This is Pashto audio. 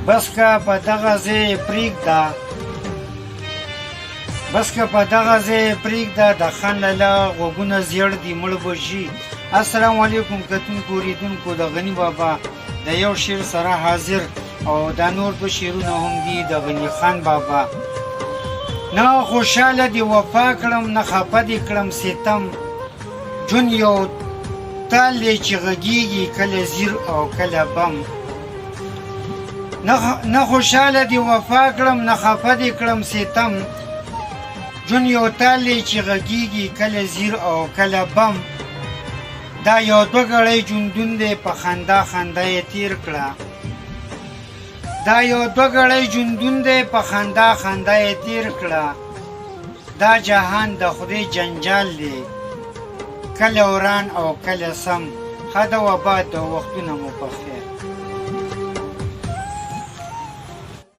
بس که په دغه ځای پرېږده د خان لالا غوږونه زیړ دي مړ به شي. السلام علیکم کتونکو اوریدونکو د غني بابا د یو شعر سره حاضر او دا نور دو شعرونه هم دي د غني خان بابا. نه خوشحاله دي وفا کړم نه خفه دي کړم ستم جون یو تال دی چې غږیږي کله زیر او کله بم. نه خوشحاله دي وفا کړم نه خفه دي کړم ستم جون یو تال دی چې غږیږي کله زیر او کله بم. دا یو دوه ګړی ژوندون دی په خندا خندا یې تیر کړه. دا جهان د خدای جنجال دی کله وران او کله سم. ښه ده وبا د وختونه مو په خیر.